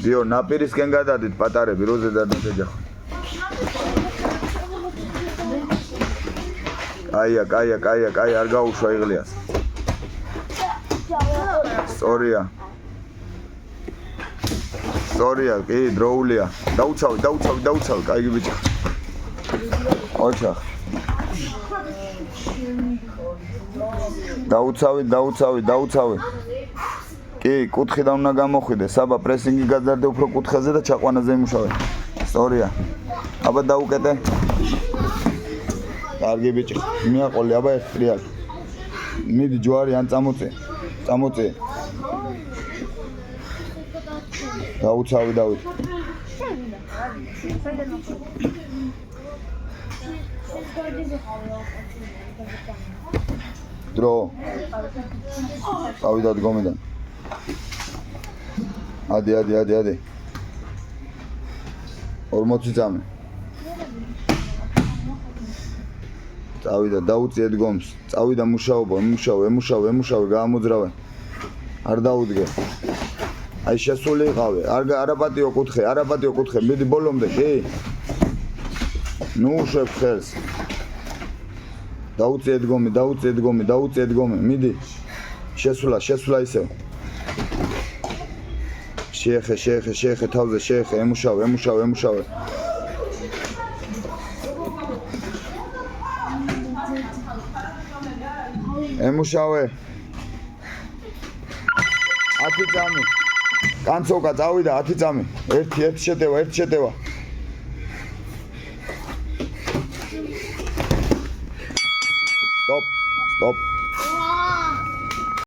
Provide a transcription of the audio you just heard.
დიო ნაპირისკენ გადადით პატარები როზე და დაეჯახო კაია არ გაუშვა იღლიას სწორია კი დროულია დაუცავი კაიგი ბიჭი ოჩახ დაუცავი კი კუთხიდან უნდა გამოხვიდე საბა პრესინგი გაძარდე უფრო კუთხეზე და ჩაყვანაზე იმუშავე სწორია აბა დაუკეტე კარგი ბიჭი მიაყოლე აბა ეს ტრიალ მიდი ჯვარი ან წამოწე დაუცავი დავით დრო წავიდა დგომიდან ადი 40 წამი წავიდა დაუწიე დგომს წავიდა მუშაობა ემუშავე გაამოძრავე არ დაუდგე აი შესული იყავე არაპატიო კუთხე მიდი ბოლომდე კი ნუ უშვებ ხელს დაუწიე დგომი მიდი შესულა ისევ შეეხე თავზე შეეხე ემუშავე ემუშავე 10 წამი კანცოკა წავიდა 10 წამი ერთი შეტევა სტოპ